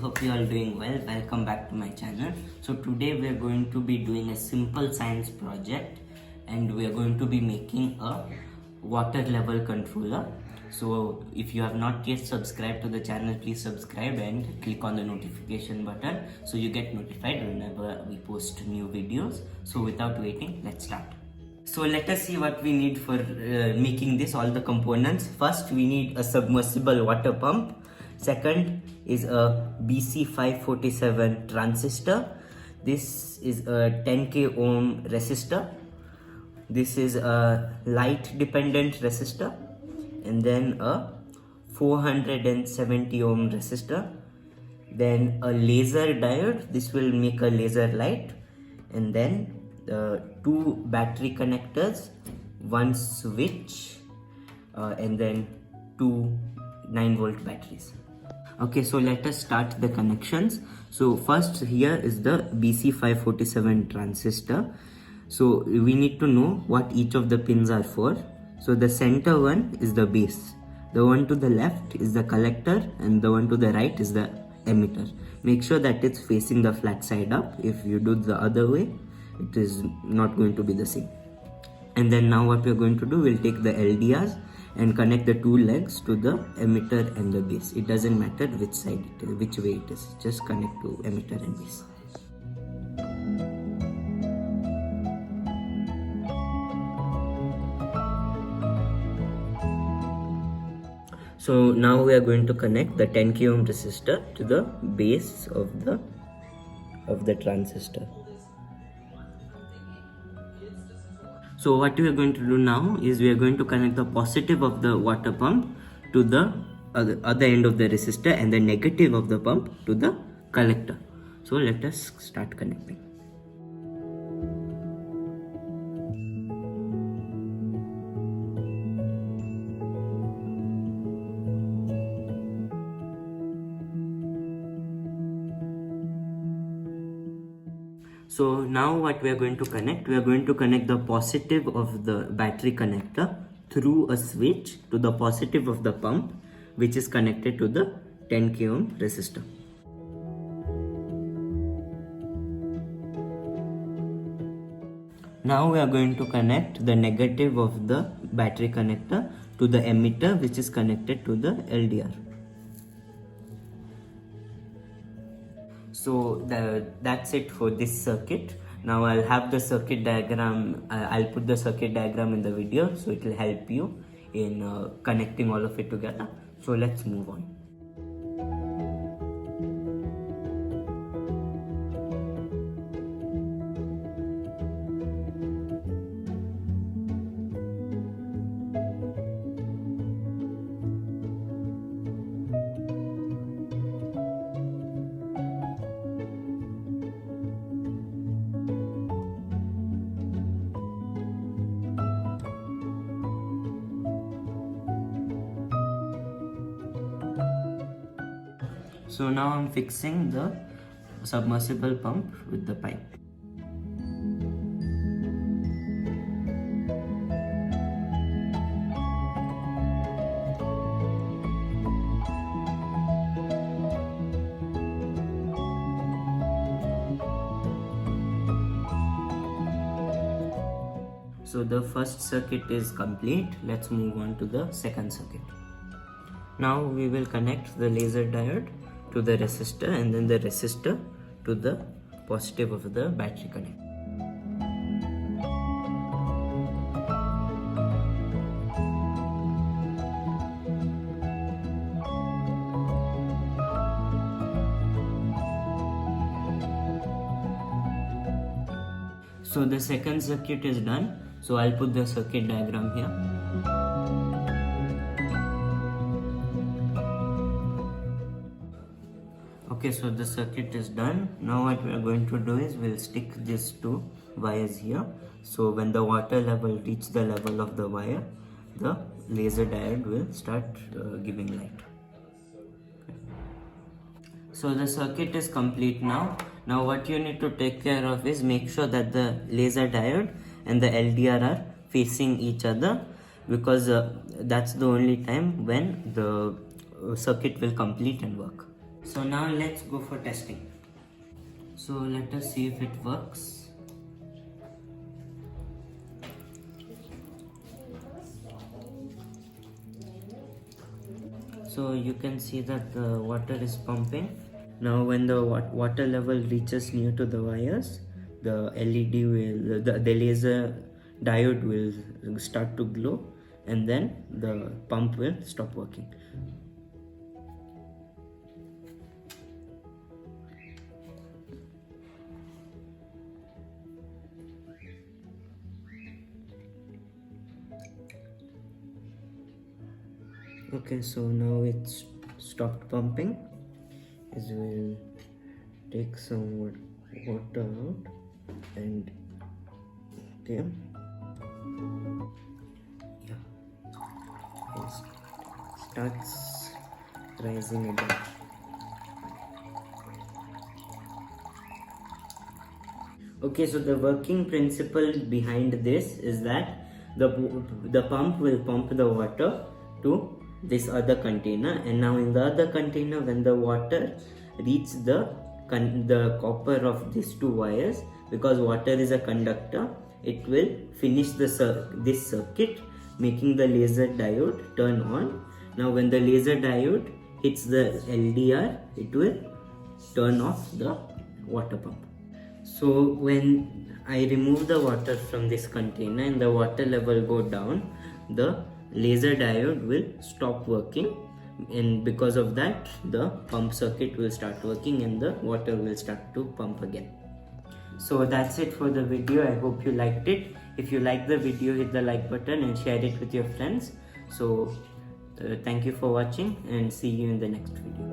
hope you all doing well. Welcome back to my channel. So today we are going to be doing a simple science project and we are going to be making a water level controller. So if you have not yet subscribed to the channel, please subscribe and click on the notification button so you get notified whenever we post new videos. So without waiting, let's start. So let us see what we need for making this, all the components. First we need a submersible water pump. Second is a BC547 transistor. This is a 10k ohm resistor. This is a light dependent resistor, and then a 470 ohm resistor, then a laser diode. This will make a laser light, and then two battery connectors, one switch, and then two 9-volt batteries. Okay, so let us start the connections. So first here is the BC547 transistor. So we need to know what each of the pins are for. So the center one is the base, the one to the left is the collector, and the one to the right is the emitter. Make sure that it's facing the flat side up. If you do the other way, it is not going to be the same. And then now what we are going to do, we'll take the LDRs and connect the two legs to the emitter and the base. It doesn't matter which side it is, which way it is, just connect to emitter and base. So now we are going to connect the 10k ohm resistor to the base of the transistor. So what we are going to do now is we are going to connect the positive of the water pump to the other end of the resistor and the negative of the pump to the collector. So let us start connecting. So now what we are going to connect, we are going to connect the positive of the battery connector through a switch to the positive of the pump, which is connected to the 10k ohm resistor. Now we are going to connect the negative of the battery connector to the emitter, which is connected to the LDR. So that's it for this circuit. Now I'll have the circuit diagram, I'll put the circuit diagram in the video so it will help you in connecting all of it together. So let's move on. So now I'm fixing the submersible pump with the pipe. So the first circuit is complete. Let's move on to the second circuit. Now we will connect the laser diode to the resistor and then the resistor to the positive of the battery connector. So the second circuit is done. So I'll put the circuit diagram here. Okay, so the circuit is done. Now what we are going to do is we'll stick these two wires here. So when the water level reaches the level of the wire, the laser diode will start giving light. So the circuit is complete now. Now what you need to take care of is make sure that the laser diode and the LDR are facing each other, because that's the only time when the circuit will complete and work. So now let's go for testing. So let us see if it works. So you can see that the water is pumping. Now when the water level reaches near to the wires, the LED will, the laser diode will start to glow, and then the pump will stop working. Okay, so now it's stopped pumping. As we'll take some water out, and okay, yeah, it starts rising again. Okay, so the working principle behind this is that the pump will pump the water to this other container, and now in the other container, when the water reaches the copper of these two wires, because water is a conductor, it will finish this circuit, making the laser diode turn on. Now when the laser diode hits the LDR, it will turn off the water pump. So when I remove the water from this container and the water level go down, the laser diode will stop working, and because of that the pump circuit will start working and the water will start to pump again. So that's it for the video. I hope you liked it. If you like the video, hit the like button and share it with your friends. So thank you for watching, and see you in the next video.